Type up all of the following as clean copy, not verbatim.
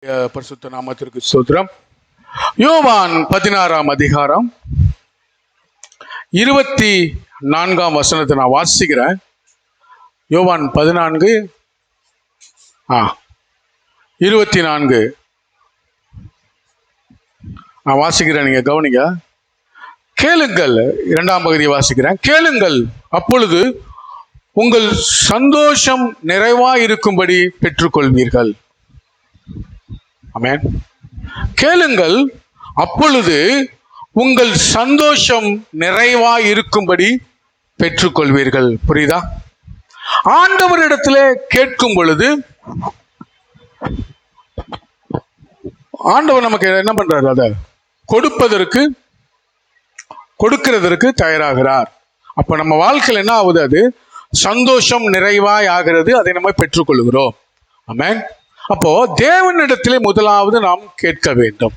பரிசுத்த நாமத்திற்கு ஸ்தோத்திரம். யோவான் 16ஆம் அதிகாரம் 24ஆம் வசனத்தை நான் வாசிக்கிறேன். யோவான் 14:24 நான் வாசிக்கிறேன், நீங்க கவனிங்க. கேளுங்கள், இரண்டாம் பகுதியை வாசிக்கிறேன். கேளுங்கள், அப்பொழுது உங்கள் சந்தோஷம் நிறைவாயிருக்கும்படி பெற்றுக்கொள்வீர்கள். ஆமென். கேளுங்கள், அப்பொழுது உங்கள் சந்தோஷம் நிறைவாயிருக்கும்படி பெற்றுக்கொள்வீர்கள். புரியுதா? ஆண்டவரிடத்திலே கேட்கும் பொழுது ஆண்டவர் நமக்கு என்ன பண்றாரு? அதை கொடுக்கிறதற்கு தயாராகிறார். அப்ப நம்ம வாழ்க்கையில் என்ன ஆகுது? அது சந்தோஷம் நிறைவாய் ஆகிறது. அதை நம்ம பெற்றுக்கொள்கிறோம். ஆமென். அப்போ தேவனிடத்திலே முதலாவது நாம் கேட்க வேண்டும்.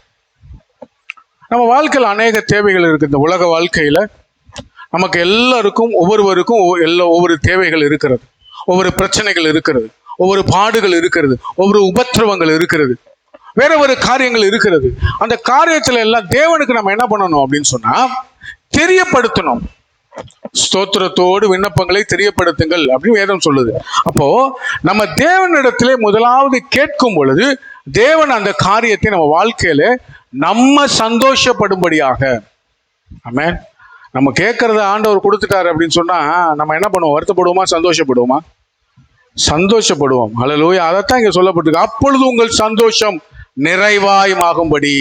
நம்ம வாழ்க்கையில் அநேக தேவைகள் இருக்கு. இந்த உலக வாழ்க்கையில நமக்கு எல்லாருக்கும் ஒவ்வொருவருக்கும் ஒவ்வொரு தேவைகள் இருக்கிறது, ஒவ்வொரு பிரச்சனைகள் இருக்கிறது, ஒவ்வொரு பாடுகள் இருக்கிறது, ஒவ்வொரு உபத்திரவங்கள் இருக்கிறது, வேற ஒரு காரியங்கள் இருக்கிறது. அந்த காரியத்துல எல்லாம் தேவனுக்கு நம்ம என்ன பண்ணணும் அப்படின்னு சொன்னா தெரியப்படுத்தணும். ஸ்தோத்திரத்தோடு விண்ணப்பங்களை தெரியப்படுத்துங்கள் அப்படின்னு வேதம் சொல்லுது. அப்போ நம்ம தேவனிடத்திலே முதலாவது கேட்கும் பொழுது தேவன் அந்த காரியத்தை நம்ம வாழ்க்கையில நம்ம சந்தோஷப்படும்படியாக, ஆமென். நம்ம கேட்கறத ஆண்டவர் கொடுத்துட்டாரு அப்படின்னு சொன்னா நம்ம என்ன பண்ணுவோம்? வருத்தப்படுவோமா? சந்தோஷப்படுவோமா? சந்தோஷப்படுவோம். ஹல்லேலூயா. அதைத்தான் இங்க சொல்லப்பட்டிருக்கு. அப்பொழுது உங்கள் சந்தோஷம் நிறைவாயுமாகும்படி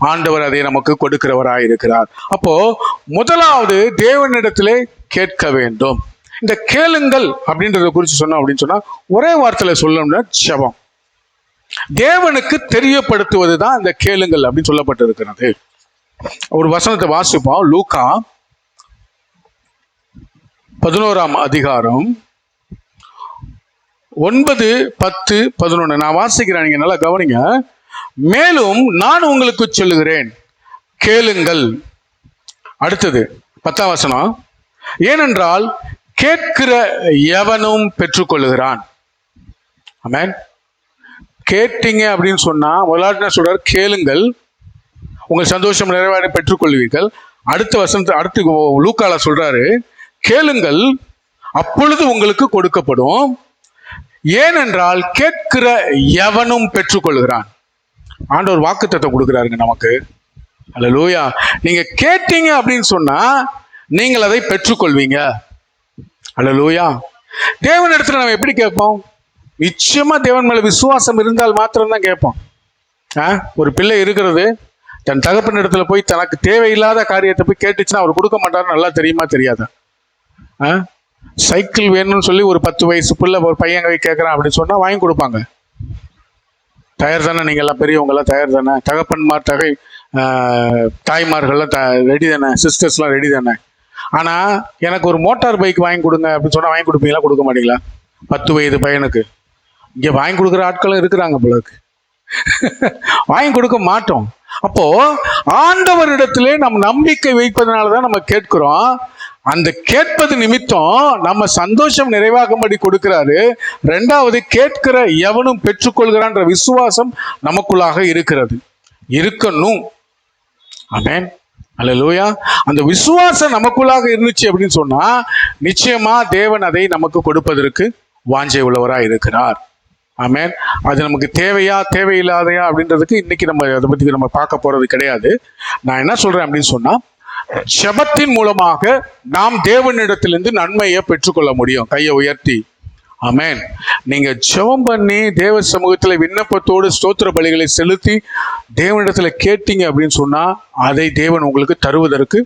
ஆண்டவர் அதை நமக்கு கொடுக்கிறவராய் இருக்கிறார். அப்போ முதலாவது தேவனிடத்திலே கேட்க வேண்டும். இந்த கேளுங்கள் அப்படின்றத குறித்து சொன்னோம் அப்படின்னு சொன்னா ஒரே வார்த்தையில சொல்லணும்னா ஜெபம். தேவனுக்கு தெரியப்படுத்துவது தான் இந்த கேளுங்கள் அப்படின்னு சொல்லப்பட்டிருக்கிறது. ஒரு வசனத்தை வாசிப்போம். லூக்கா 11ஆம் அதிகாரம் 9, 10, 11 நான் வாசிக்கிறேன், நீங்க நல்லா கவனிங்க. மேலும் நான் உங்களுக்கு சொல்லுகிறேன், கேளுங்கள். அடுத்தது 10ஆம் வசனம். ஏனென்றால் கேட்கிற எவனும் பெற்றுக்கொள்ளுகிறான். ஆமென். கேட்டீங்க அப்படின்னு சொன்னா முதலாவது சொல்றாரு, கேளுங்கள், உங்கள் சந்தோஷம் நிறைவாக பெற்றுக்கொள்வீர்கள். அடுத்த வசனத்தை அடுத்து லூக்கால சொல்றாரு, கேளுங்கள், அப்பொழுது உங்களுக்கு கொடுக்கப்படும். ஏனென்றால் கேட்கிற எவனும் பெற்றுக்கொள்கிறான். ஆண்டவர் வாக்குத்தத்தம் கொடுக்கிறாருங்க நமக்கு. அல்லேலூயா. நீங்க கேட்டீங்க அப்படின்னு சொன்னா நீங்கள் அதை பெற்றுக்கொள்வீங்க. அல்லேலூயா. தேவன் இடத்துல நம்ம எப்படி கேட்போம்? நிச்சயமா தேவன் மேல விசுவாசம் இருந்தால் மாத்திரம்தான் கேட்போம். ஒரு பிள்ளை இருக்கிறது தன் தகப்பன் இடத்துல போய் தனக்கு தேவையில்லாத காரியத்தை போய் கேட்டுச்சுன்னா அவர் கொடுக்க மாட்டாரு. நல்லா தெரியுமா? தெரியாதா? சைக்கிள் வேணும்னு சொல்லி ஒரு 10 வயசு பிள்ளை ஒரு பையன் கேட்கறான் அப்படின்னு சொன்னா வாங்கி கொடுப்பாங்க. தயார் தானே? நீங்க எல்லாம் பெரியவங்கெல்லாம் தயார் தானே? தகப்பன்மார் தாய்மார்கள்லாம் ரெடி தானே? சிஸ்டர்ஸ்லாம் ரெடி தானே? ஆனா எனக்கு ஒரு மோட்டார் பைக் வாங்கி கொடுங்க அப்படின்னு சொன்னா வாங்கி கொடுப்பீங்களா? கொடுக்க மாட்டீங்களா? 10 வயது பையனுக்கு இங்க வாங்கி கொடுக்குற ஆட்களும் இருக்கிறாங்க பிள்ளைக்கு. வாங்கி கொடுக்க மாட்டோம். அப்போ ஆண்டவரிடத்திலே நம் நம்பிக்கை வைப்பதனாலதான் நம்ம கேட்கிறோம். அந்த கேட்பது நிமித்தம் நம்ம சந்தோஷம் நிறைவாகும்படி கொடுக்கிறாரு. ரெண்டாவது, கேட்கிற எவனும் பெற்றுக்கொள்கிறான்ற விசுவாசம் நமக்குள்ளாக இருக்கணும். ஆமென். அல்லேலூயா. அந்த விசுவாசம் நமக்குள்ளாக இருந்துச்சு அப்படின்னு சொன்னா நிச்சயமா தேவன் அதை நமக்கு கொடுப்பதற்கு வாஞ்சை உள்ளவராய் இருக்கிறார். ஆமென். அது நமக்கு தேவையா தேவையில்லாதையா அப்படின்றதுக்கு இன்னைக்கு நம்ம அதை பத்தி நம்ம பார்க்க போறது கிடையாது. நான் என்ன சொல்றேன் அப்படின்னு சொன்னா ஜெபத்தின் மூலமாக நாம் தேவனிடத்திலிருந்து நன்மையை பெற்றுக்கொள்ள முடியும். கையை உயர்த்தி ஆமென். நீங்க ஜெபம் பண்ணி தேவ சமூகத்துல விண்ணப்பத்தோடு ஸ்தோத்திர பலிகளை செலுத்தி தேவனிடத்துல கேட்டீங்க அப்படின்னு சொன்னா அதை தேவன் உங்களுக்கு தருவதற்கு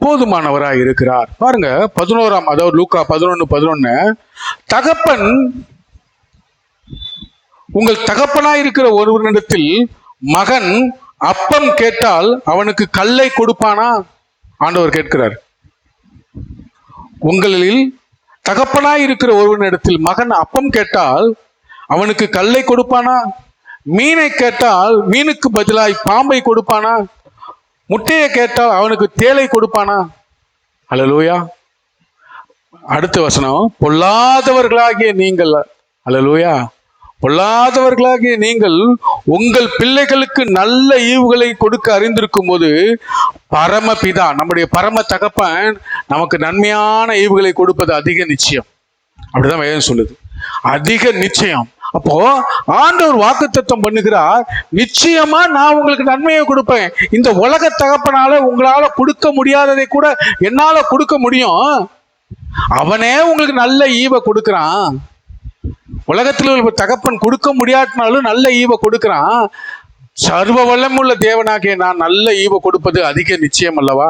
போதுமானவராய் இருக்கிறார். பாருங்க 11ஆம், அதாவது லூக்கா 11:11, தகப்பன் உங்கள் தகப்பனாய் இருக்கிற ஒருவனிடத்தில் மகன் அப்பம் கேட்டால் அவனுக்கு கல்லை கொடுப்பானா? ஆண்டவர் கேட்கிறார். உங்களில் தகப்பனாய் இருக்கிற ஒருவனிடத்தில் மகன் அப்பம் கேட்டால் அவனுக்கு கல்லை கொடுப்பானா? மீனை கேட்டால் மீனுக்கு பதிலாய் பாம்பை கொடுப்பானா? முட்டையை கேட்டால் அவனுக்கு தேளை கொடுப்பானா? அல்லேலூயா. அடுத்த வசனம், பொல்லாதவர்களாகிய நீங்கள், அல்லேலூயா, பொல்லாதவர்களாகிய நீங்கள் உங்கள் பிள்ளைகளுக்கு நல்ல ஈவுகளை கொடுக்க அறிந்திருக்கும் போது பரமபிதா, நம்முடைய பரம தகப்பன் நமக்கு நன்மையான ஈவுகளை கொடுப்பது அதிக நிச்சயம். அப்படிதான் வேதம் சொல்லுது, அதிக நிச்சயம். அப்போ ஆண்டவர் வாக்குத்தத்தம் பண்ணுகிறார், நிச்சயமா நான் உங்களுக்கு நன்மையை கொடுப்பேன். இந்த உலக தகப்பனால உங்களால கொடுக்க முடியாததை கூட என்னால கொடுக்க முடியும். அவனே உங்களுக்கு நல்ல ஈவை கொடுக்கிறான். உலகத்தில் உள்ள தகப்பன் கொடுக்க முடியாட்டினாலும் நல்ல ஈவை கொடுக்கிறான். சர்வ வல்லமுள்ள தேவனாகிய நான் நல்ல ஈவை கொடுப்பது அதிக நிச்சயம் அல்லவா?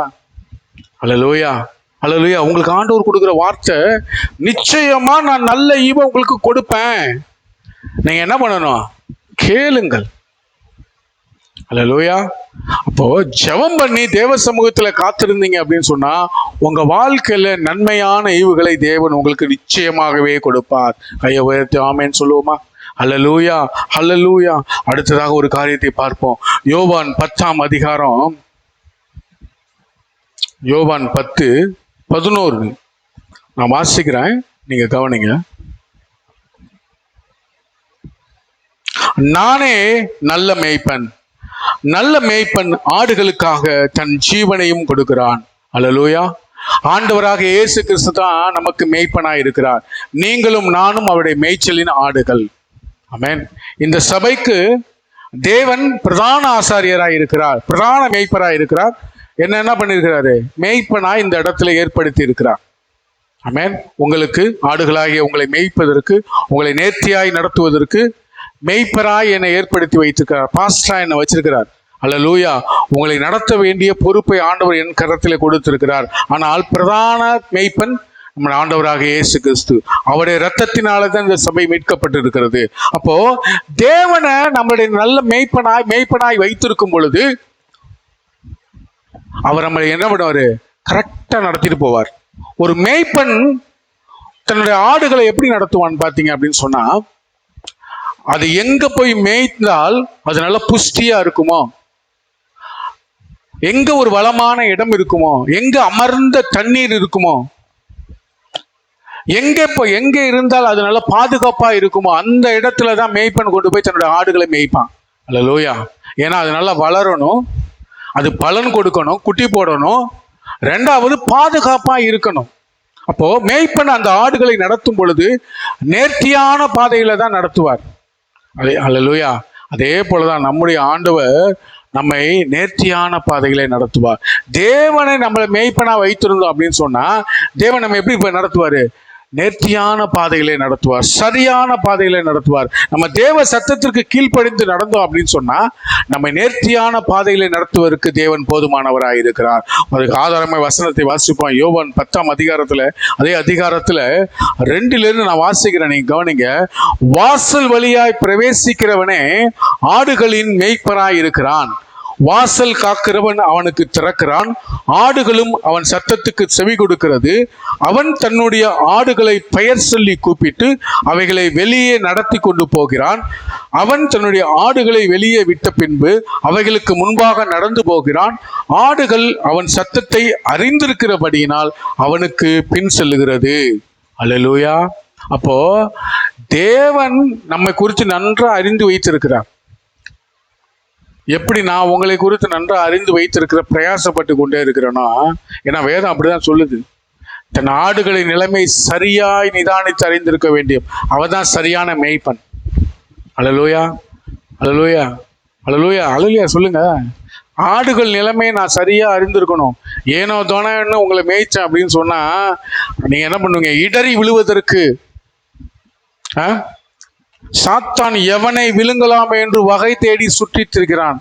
அல்லேலூயா, அல்லேலூயா. உங்களுக்கு ஆண்டவர் கொடுக்குற வார்த்தை, நிச்சயமா நான் நல்ல ஈவை உங்களுக்கு கொடுப்பேன். நீங்க என்ன பண்ணணும்? கேளுங்கள். அல்லேலூயா. அப்போ ஜெபம் பண்ணி தேவ சமூகத்துல காத்திருந்தீங்க அப்படின்னு சொன்னா உங்க வாழ்க்கையில நன்மையான ஈவுகளை தேவன் உங்களுக்கு நிச்சயமாகவே கொடுப்பார். கையை உயர்த்தி ஆமேன்னு சொல்லுவோமா? அல்லேலூயா, அல்லேலூயா. அடுத்ததாக ஒரு காரியத்தை பார்ப்போம். யோவான் 10ஆம் அதிகாரம், யோவான் 10:11 நான் வாசிக்கிறேன், நீங்க கவனிங்க. நானே நல்ல மேய்ப்பன், நல்ல மேய்ப்பன் ஆடுகளுக்காக தன் ஜீவனையும் கொடுக்கிறான். அல்லேலூயா. ஆண்டவராக இயேசு கிறிஸ்து தான் நமக்கு மேய்ப்பனாய் இருக்கிறார். நீங்களும் நானும் அவருடைய மேய்ச்சலின் ஆடுகள். ஆமென். இந்த சபைக்கு தேவன் பிரதான ஆசாரியராய் இருக்கிறார், பிரதான மேய்ப்பராய் இருக்கிறார். என்ன பண்ணியிருக்கிறாரு? மேய்ப்பனாய் இந்த இடத்துல ஏற்படுத்தி இருக்கிறார். ஆமென். உங்களுக்கு ஆடுகளாகிய உங்களை மேய்ப்பதற்கு, உங்களை நேர்த்தியாய் நடத்துவதற்கு மேய்ப்பராய் என்னை ஏற்படுத்தி வைத்திருக்கிறார். பாஸ்டரா என்னை வச்சிருக்கிறார். அல்லேலூயா. உங்களை நடத்த வேண்டிய பொறுப்பை ஆண்டவர் என் கரத்திலே கொடுத்திருக்கிறார். ஆனால் பிரதான மேய்ப்பன் நம்ம ஆண்டவராக இயேசு கிறிஸ்து. அவருடைய இரத்தத்தினால தான் இந்த சபை மீட்கப்பட்டு இருக்கிறது. அப்போ தேவனை நம்மளுடைய நல்ல மேய்ப்பனாய் வைத்திருக்கும் பொழுது அவர் நம்மளை என்ன பண்ணுவாரு? கரெக்டா நடத்திட்டு போவார். ஒரு மேய்ப்பன் தன்னுடைய ஆடுகளை எப்படி நடத்துவான்னு பாத்தீங்க அப்படின்னு சொன்னா, அது எங்க போய் மேய்ந்தால் அது நல்ல புஷ்டியா இருக்குமோ, எங்க ஒரு வளமான இடம் இருக்குமோ, எங்க அமர்ந்த தண்ணீர் இருக்குமோ, எங்க இருந்தால் அது நல்ல பாதுகாப்பா இருக்குமோ, அந்த இடத்துலதான் மேய்ப்பன் கொண்டு போய் தன்னுடைய ஆடுகளை மேய்ப்பான். அல்லேலூயா. ஏன்னா அது நல்லா வளரணும், அது பலன் கொடுக்கணும், குட்டி போடணும், ரெண்டாவது பாதுகாப்பா இருக்கணும். அப்போ மேய்ப்பன் அந்த ஆடுகளை நடத்தும் பொழுது நேர்த்தியான பாதையில தான் நடத்துவார். அல்லேலூயா. அதே போலதான் நம்முடைய ஆண்டவர் நம்மை நேர்த்தியான பாதைகளை நடத்துவார். தேவனை நம்மளை மேய்ப்பனா வைத்திருந்தோம் அப்படின்னு சொன்னா தேவன் நம்ம எப்படி நடத்துவாரு? நேர்த்தியான பாதைகளை நடத்துவார், சரியான பாதைகளை நடத்துவார். நம்ம தேவ சத்தத்திற்கு கீழ்ப்படிந்து நடந்தோம் அப்படின்னு சொன்னா நம்ம நேர்த்தியான பாதைகளை நடத்துவதற்கு தேவன் போதுமானவராக இருக்கிறார். அதுக்கு ஆதாரமாக வசனத்தை வாசிப்போம். யோவான் 10ஆம் அதிகாரத்துல, அதே அதிகாரத்துல 2 நான் வாசிக்கிறேன், நீங்க கவனிங்க. வாசல் வழியாய் பிரவேசிக்கிறவனே ஆடுகளின் மேய்ப்பராய் இருக்கிறான். வாசல் காக்கிறவன் அவனுக்கு திறக்கிறான். ஆடுகளும் அவன் சத்தத்துக்கு செவி கொடுக்கிறது. அவன் தன்னுடைய ஆடுகளை பெயர் சொல்லி கூப்பிட்டு அவைகளை வெளியே நடத்தி கொண்டு போகிறான். அவன் தன்னுடைய ஆடுகளை வெளியே விட்ட பின்பு அவைகளுக்கு முன்பாக நடந்து போகிறான். ஆடுகள் அவன் சத்தத்தை அறிந்திருக்கிறபடியினால் அவனுக்கு பின் செல்லுகிறது. அல்லேலூயா. அப்போ தேவன் நம்மை குறித்து நன்றாக அறிந்து வைத்திருக்கிறார். எப்படி நான் உங்களை குறித்து நன்றாக அறிந்து வைத்திருக்கிற பிரயாசப்பட்டு கொண்டே இருக்கிறேன்னா, ஏன்னா வேதம் அப்படிதான் சொல்லுது. தன் ஆடுகளின் நிலைமை சரியாய் நிதானித்து அறிந்திருக்க வேண்டிய அவதான் சரியான மேய்ப்பன். அல்லேலூயா, அல்லேலூயா, அல்லேலூயா, அல்லேலூயா. சொல்லுங்க. ஆடுகள் நிலைமையை நான் சரியா அறிந்திருக்கணும். ஏனோ தோணன்னு உங்களை மேய்ச்சேன் அப்படின்னு சொன்னா நீங்க என்ன பண்ணுவீங்க? இடறி விழுவதற்கு சாத்தான் எவனை விழுங்கலாம் என்று வகை தேடி சுற்றிட்டு இருக்கிறான்.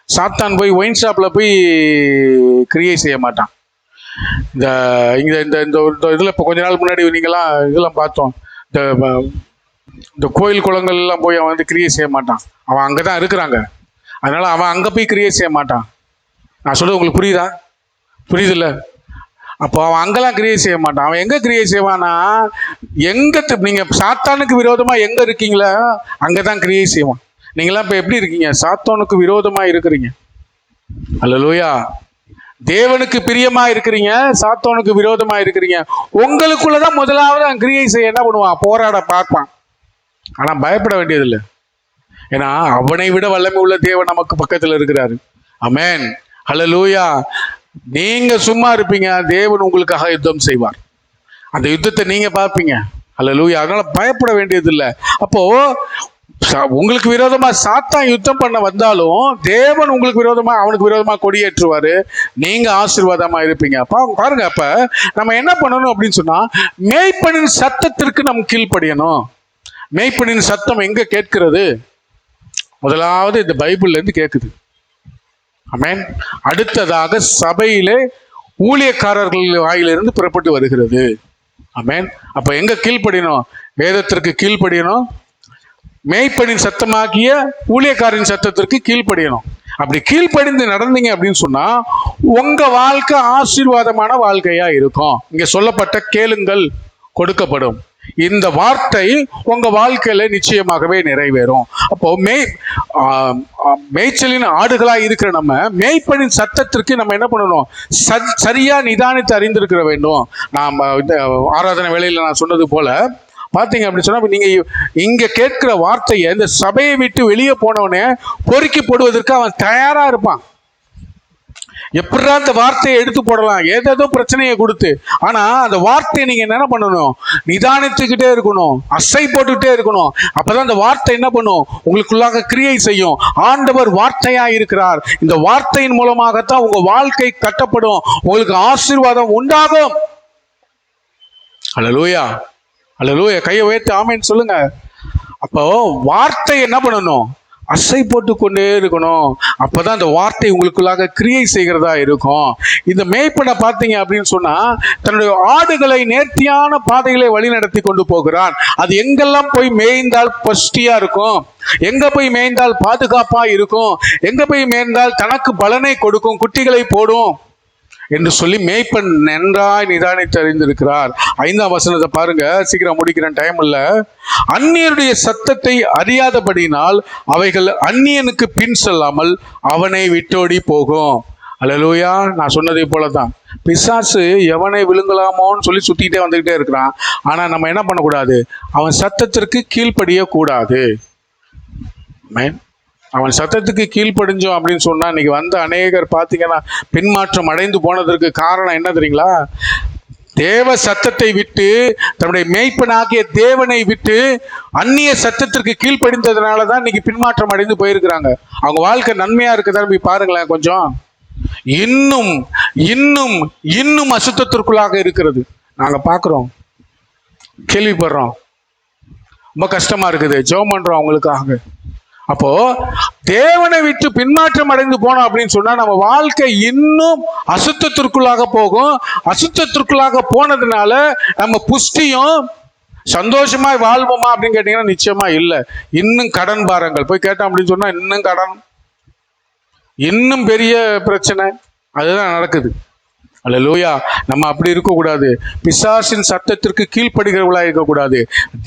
சாத்தான் போய் ஒயின் ஷாப்ல போய் கிரியை செய்ய மாட்டான். இந்த இதுல இப்போ கொஞ்ச நாள் முன்னாடி நீங்களாம் இதெல்லாம் பார்த்தோம். இந்த கோயில் குளங்கள் எல்லாம் போய் அவன் வந்து கிரியை செய்ய மாட்டான். அவன் அங்கதான் இருக்கிறாங்க, அதனால அவன் அங்க போய் கிரியை செய்ய மாட்டான். நான் சொல்றது உங்களுக்கு புரியுதா? புரியுதுல்ல? அப்போ அவன் அங்கெல்லாம் கிரியை செய்ய மாட்டான். அவன் எங்க கிரியை செய்வானா, எங்க நீங்க சாத்தானுக்கு விரோதமா எங்க இருக்கீங்களோ அங்கதான் கிரியை செய்வான். நீங்களாம் இப்ப எப்படி இருக்கீங்க? சாத்தானுக்கு விரோதமா இருக்கிறீங்க. அல்லேலூயா. தேவனுக்கு பிரியமா இருக்கிறீங்க, சாத்தானுக்கு விரோதமா இருக்கிறீங்க. உங்களுக்குள்ளதான் முதலாவது கிரியை செய்ய என்ன பண்ணுவான்? போராட பார்ப்பான். ஆனா பயப்பட வேண்டியதில்லை. ஏன்னா அவனை விட வல்லமை உள்ள தேவன் நமக்கு பக்கத்துல இருக்கிறாரு. ஆமென், ஹல்லேலூயா. நீங்க சும்மா இருப்பீங்க, தேவன் உங்களுக்காக யுத்தம் செய்வார். அந்த யுத்தத்தை நீங்க பார்ப்பீங்க. ஹல்லேலூயா. அதனால பயப்பட வேண்டியதில்லை. அப்போ உங்களுக்கு விரோதமா சாத்தான் யுத்தம் பண்ண வந்தாலும் தேவன் உங்களுக்கு விரோதமா, அவனுக்கு விரோதமா கொடியேற்றுவாரு. நீங்க ஆசீர்வாதமா இருப்பீங்க. பாருங்க, அப்ப நம்ம என்ன பண்ணணும் அப்படின்னு சொன்னா, மேய்ப்பனின் சத்தத்திற்கு நம்ம கீழ்ப்படியணும். மேய்ப்பனின் சத்தம் எங்க கேட்கிறது? முதலாவது இந்த பைபிள்ல இருந்து கேட்குது. ஆமென். அடுத்ததாக சபையிலே ஊழியக்காரர்கள் வாயிலிருந்து புறப்பட்டு வருகிறது. ஆமென். அப்ப எங்க கீழ்ப்படியணும்? வேதத்திற்கு கீழ்ப்படியணும். மேய்ப்பனின் சத்தமாகிய ஊழியக்காரின் சத்தத்திற்கு கீழ்ப்படியணும். அப்படி கீழ்ப்படிந்து நடந்தீங்க அப்படின்னு சொன்னா உங்க வாழ்க்கை ஆசீர்வாதமான வாழ்க்கையா இருக்கும். இங்க சொல்லப்பட்ட கேளுங்கள் கொடுக்கப்படும், இந்த வார்த்தை உங்க வாழ்க்கையில நிச்சயமாகவே நிறைவேறும். அப்போ மேய்ச்சலின் ஆடுகளா இருக்கிற நம்ம மேய்ப்பனின் சத்தத்திற்கு நம்ம என்ன பண்ணணும்? சரியா நிதானித்து அறிந்திருக்கிற வேண்டும். நாம் இந்த ஆராதனை வேளையில நான் சொன்னது போல பார்த்தீங்க அப்படின்னு சொன்னா, நீங்க இங்க கேட்கிற வார்த்தையை இந்த சபையை விட்டு வெளியே போனவனே பொறுக்கி போடுவதற்கு அவன் தயாரா இருப்பான். எப்படா அந்த வார்த்தையை எடுத்து போடலாம், ஏதேதோ பிரச்சனையை கொடுத்து. ஆனா அந்த வார்த்தையை நீங்க என்ன பண்ணணும்? நிதானித்துக்கிட்டே இருக்கணும், அசை போட்டுக்கிட்டே இருக்கணும். அப்பதான் அந்த வார்த்தை என்ன பண்ணும்? உங்களுக்குள்ளாக கிரியை செய்யும். ஆண்டவர் வார்த்தையா இருக்கிறார். இந்த வார்த்தையின் மூலமாகத்தான் உங்க வாழ்க்கை கட்டப்படும், உங்களுக்கு ஆசீர்வாதம் உண்டாகும். அல்லேலூயா, அல்லேலூயா. கையை உயர்த்தி ஆமென் சொல்லுங்க. அப்போ வார்த்தை என்ன பண்ணணும்? அசை போட்டு கொண்டே இருக்கணும். அப்பதான் அந்த வார்த்தை உங்களுக்குள்ளாக கிரியை செய்கிறதா இருக்கும். இந்த மேய்ப்பனை பார்த்தீங்க அப்படின்னு சொன்னா, தன்னுடைய ஆடுகளை நேர்த்தியான பாதைகளை வழி நடத்தி கொண்டு போகிறான். அது எங்கெல்லாம் போய் மேய்ந்தால் பஷ்டியா இருக்கும், எங்க போய் மேய்ந்தால் பாதுகாப்பா இருக்கும், எங்க போய் மேய்ந்தால் தனக்கு பலனை கொடுக்கும், குட்டிகளை போடும் என்று சொல்லி மேய்ப்பன் நன்றாய் நிதானித்து அறிந்திருக்கிறார். 5ஆம் வசனத்தை பாருங்க, சீக்கிரம் முடிக்கிறேன், டைம் இல்ல. அந்நியருடைய சத்தத்தை அறியாதபடினால் அவைகள் அந்நியனுக்கு பின் செல்லாமல் அவனை விட்டோடி போகும். அல்லேலூயா. நான் சொன்னதை போலதான் பிசாசு எவனை விழுங்கலாமோன்னு சொல்லி சுத்திக்கிட்டே வந்துகிட்டே இருக்கிறான். ஆனா நம்ம என்ன பண்ணக்கூடாது? அவன் சத்தத்திற்கு கீழ்ப்படிய கூடாது. அவன் சத்தத்துக்கு கீழ்ப்படிஞ்சோம் அப்படின்னு சொன்னா, இன்னைக்கு வந்த அநேகர் பார்த்தீங்கன்னா பின்மாற்றம் அடைந்து போனதற்கு காரணம் என்ன தெரியுங்களா? தேவ சத்தத்தை விட்டு, தன்னுடைய மேய்ப்பனாகிய தேவனை விட்டு அந்நிய சத்தத்திற்கு கீழ்ப்படிந்ததுனால தான் இன்னைக்கு பின்மாற்றம் அடைந்து போயிருக்கிறாங்க. அவங்க வாழ்க்கை நன்மையா இருக்குதான்னு போய் பாருங்களேன். கொஞ்சம் இன்னும் இன்னும் இன்னும் அசுத்தத்திற்குள்ளாக இருக்கிறது. நாங்க பார்க்கிறோம், கேள்விப்படுறோம். ரொம்ப கஷ்டமா இருக்குது. ஜெபம் பண்றோம் அவங்களுக்காக. அப்போ தேவனை விட்டு பின்மாற்றம் அடைந்து போனோம் அப்படின்னு சொன்னா நம்ம வாழ்க்கை இன்னும் அசுத்தத்திற்குள்ளாக போகும். அசுத்தத்திற்குள்ளாக போனதுனால நம்ம புஷ்டியும் சந்தோஷமா வாழ்வோமா அப்படின்னு கேட்டீங்கன்னா நிச்சயமா இல்லை. இன்னும் கடன் பாரங்கள் போய் கேட்டோம் அப்படின்னு சொன்னா இன்னும் கடன், இன்னும் பெரிய பிரச்சனை, அதுதான் நடக்குது. அல்லேலூயா. நம்ம அப்படி இருக்கக்கூடாது. பிசாசின் சத்தத்திற்கு கீழ்ப்படுகிறவர்களாக இருக்கக்கூடாது.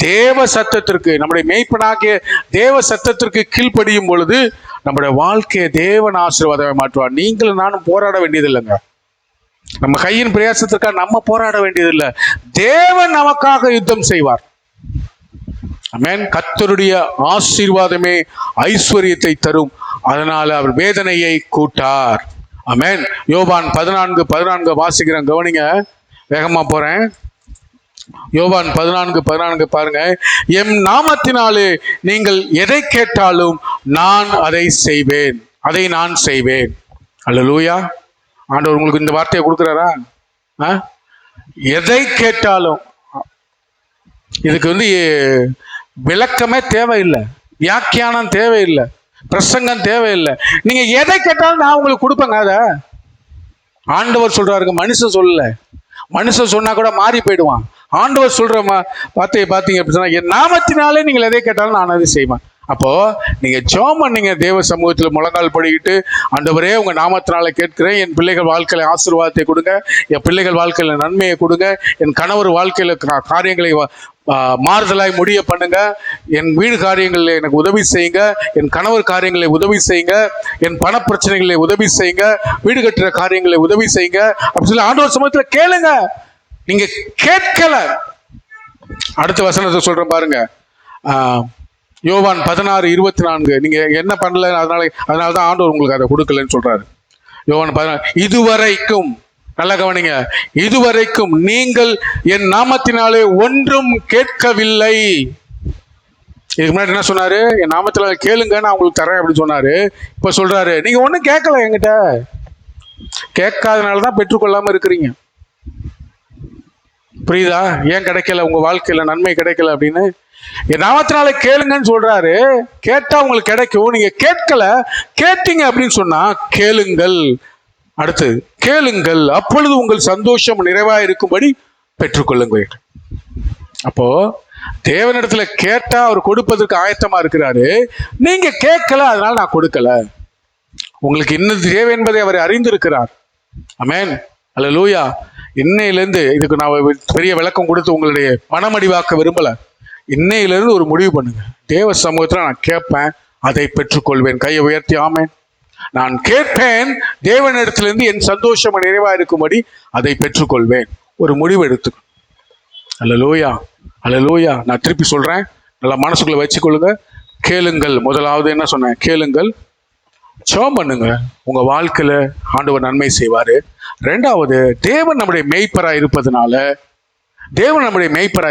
தேவ சத்தத்திற்கு, நம்முடைய மேய்ப்பனாகிய தேவ சத்தத்திற்கு கீழ்ப்படியும் பொழுது நம்முடைய வாழ்க்கையை தேவன் ஆசீர்வாதமாக மாற்றுவார். நீங்களும் நானும் போராட வேண்டியதில்லைங்க. நம்ம கையின் பிரயாசத்திற்காக நம்ம போராட வேண்டியதில்லை. தேவன் நமக்காக யுத்தம் செய்வார். ஆமென். கர்த்தருடைய ஆசீர்வாதமே ஐஸ்வர்யத்தை தரும், அதனால அவர் வேதனையை கூட்டார். ஆமென். யோவான் 14:14 வாசிக்கிறேன், கவனிங்க, வேகமா போறேன். யோவான் 14:14 பாருங்க. எம் நாமத்தினாலே நீங்கள் எதை கேட்டாலும் நான் அதை செய்வேன், அதை நான் செய்வேன். அல்லேலூயா. ஆண்டவர் உங்களுக்கு இந்த வார்த்தையை கொடுக்குறாரா? எதை கேட்டாலும். இதுக்கு விளக்கமே தேவையில்லை, வியாக்கியானம் தேவையில்லை, பிரசங்கம் தேவையில்லை. நீங்க எதை கேட்டாலும் நான் உங்களுக்கு கொடுப்பேங்க. அத ஆண்டவர் சொல்றாருங்க, மனுஷன் சொல்லல. மனுஷன் சொன்னா கூட மாறி போயிடுவான். ஆண்டவர் சொல்ற வார்த்தையை பார்த்தீங்க அப்படின்னு சொன்னா, என் நாமத்தினாலே நீங்கள் எதை கேட்டாலும் நான் அதை செய்வேன். அப்போ நீங்க ஜெபம் பண்ணீங்க, தேவ சமூகத்தில் முழங்கால் படிக்கிட்டு, ஆண்டவரே உங்க நாமத்தினால கேட்கிறேன், என் பிள்ளைகள் வாழ்க்கையில ஆசீர்வாதத்தை கொடுங்க, என் பிள்ளைகள் வாழ்க்கையில நன்மையை கொடுங்க, என் கணவர் வாழ்க்கையில காரியங்களை மாறுதலாய் முடிய பண்ணுங்க, என் வீடு காரியங்களில் எனக்கு உதவி செய்யுங்க, என் கணவர் காரியங்களை உதவி செய்யுங்க, என் பண பிரச்சனைகளை உதவி செய்யுங்க, வீடு கட்டுற காரியங்களை உதவி செய்யுங்க அப்படின்னு சொல்லி ஆண்டவர் சமூகத்தில் கேளுங்க. நீங்க கேட்கல. அடுத்த வசனத்தை சொல்றேன் பாருங்க. யோவான் 16:24 நீங்க என்ன பண்ணல, அதனாலதான் ஆண்டவர் உங்களுக்கு அதை கொடுக்கலன்னு சொல்றாரு. யோவான் 16 இதுவரைக்கும், நல்லா கவனிங்க, இதுவரைக்கும் நீங்கள் என் நாமத்தினாலே ஒன்றும் கேட்கவில்லை. இதுக்கு முன்னாடி என்ன சொன்னாரு? என் நாமத்துல கேளுங்க, நான் உங்களுக்கு தரேன் அப்படின்னு சொன்னாரு. இப்ப சொல்றாரு, நீங்க ஒன்றும் கேட்கல என்கிட்ட. கேட்காதனாலதான் பெற்றுக்கொள்ளாம இருக்கிறீங்க. புரியுதா? ஏன் கிடைக்கல, உங்க வாழ்க்கையில நன்மை கிடைக்கல அப்படின்னு? என் நாமத்தினால கேளுங்கன்னு சொல்றாரு. கேட்டா உங்களுக்கு கிடைக்கும். நீங்க கேட்கல, கேட்டீங்க அப்படின்னு சொன்னா கேளுங்கள். அடுத்து கேளுங்கள், அப்பொழுது உங்கள் சந்தோஷம் நிறைவா இருக்கும்படி பெற்றுக்கொள்ளுங்கள். அப்போ தேவனிடத்துல கேட்டா அவர் கொடுப்பதற்கு ஆயத்தமா இருக்கிறாரு. நீங்க கேட்கல, அதனால நான் கொடுக்கல. உங்களுக்கு இன்னும் தேவை என்பதை அவர் அறிந்திருக்கிறார். ஆமென், அல்லேலூயா. இன்னையிலிருந்து இதுக்கு நான் பெரிய விளக்கம் கொடுத்து உங்களுடைய மனமடிவாக்க விரும்பல. இன்னையிலிருந்து ஒரு முடிவு பண்ணுங்க. தேவ சமூகத்துல நான் கேட்பேன், அதை பெற்றுக்கொள்வேன். கையை உயர்த்தி ஆமென். நான் கேட்பேன், தேவனிடத்திலிருந்து என் சந்தோஷம் நிறைவா இருக்கும்படி அதை பெற்றுக்கொள்வேன். ஒரு முடிவு எடுத்து. அல்லேலூயா, அல்லேலூயா. நான் திருப்பி சொல்றேன், நல்லா மனசுக்குள்ள வச்சுக்கொள்ளுங்க. கேளுங்கள். முதலாவது என்ன சொன்னேன்? கேளுங்கள். ஜெபம் பண்ணுங்க. உங்க வாழ்க்கையில ஆண்டவர் நன்மை செய்வாரு. ரெண்டாவது, தேவன் நம்முடைய மேய்ப்பராய்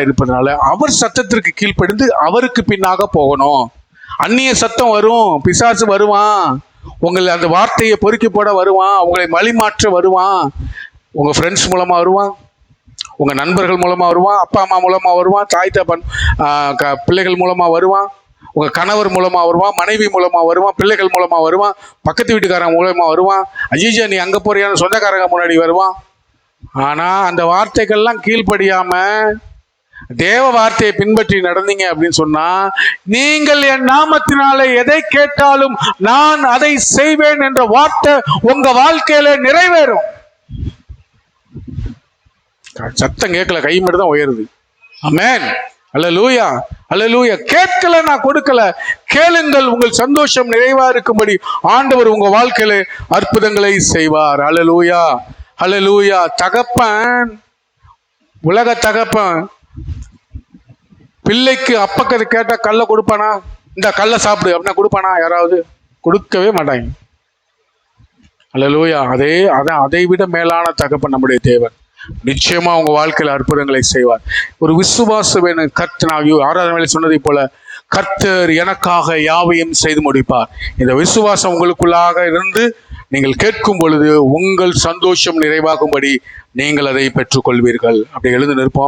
இருப்பதனால அவர் சத்தத்திற்கு கீழ்ப்படிந்து அவருக்கு பின்னாக போகணும். அந்நிய சத்தம் வரும், பிசாசு வருவான், உங்களை அந்த வார்த்தையை பொறுக்கி போட வருவான், உங்களை வழிமாற்ற வருவான். உங்க ஃப்ரெண்ட்ஸ் மூலமா வருவான், உங்க நண்பர்கள் மூலமா வருவான், அப்பா அம்மா மூலமா வருவான், தாய் தப்பன் பிள்ளைகள் மூலமா வருவான், உங்க கணவர் மூலமா வருவான், மனைவி மூலமா வருவான், பிள்ளைகள் மூலமா வருவான், பக்கத்து வீட்டுக்காரங்க மூலமா வருவான். அஜிஜா நீ அங்க போறியான்னு சொந்தக்காரங்க முன்னாடி வருவான். ஆனா அந்த வார்த்தைகள்லாம் கீழ்ப்படியாம தேவ வார்த்தையை பின்பற்றி நடந்தீங்க அப்படின்னு சொன்னா, நீங்கள் என் நாமத்தினாலே எதை கேட்டாலும் நான் அதை செய்வேன் என்ற வார்த்தை உங்க வாழ்க்கையில நிறைவேறும். சத்தம் கேட்கல, கை மட்டும் தான் உயருது. ஆமென், அல்லேலூயா, அல்லேலூயா. கேட்கல, நான் கொடுக்கல. கேளுங்கள், உங்கள் சந்தோஷம் நிறைவா இருக்கும்படி ஆண்டவர் உங்க வாழ்க்கையில அற்புதங்களை செய்வார். அல்லேலூயா, அல்லேலூயா. தகப்பன், உலக தகப்பன் பிள்ளைக்கு அப்பக்கது கேட்டா கல்ல கொடுப்பானா? இந்த கல்ல சாப்பிடு அப்படின்னா கொடுப்பானா? யாராவது கொடுக்கவே மாட்டாங்க. அல்லேலூயா. அதை விட மேலான தகப்பன் நம்முடைய தேவன். நிச்சயமா உங்க வாழ்க்கையில அற்புதங்களை செய்வார். ஒரு விசுவாசம் வேணும். கர்த்தர் 6ஆம் வேளை சொன்னதை போல கர்த்தர் எனக்காக யாவையும் செய்து முடிப்பார். இந்த விசுவாசம் உங்களுக்குள்ளாக இருந்து நீங்கள் கேட்கும் பொழுது உங்கள் சந்தோஷம் நிறைவாகும்படி நீங்கள் அதை பெற்றுக்கொள்வீர்கள். அப்படி எழுந்து நிற்போம்.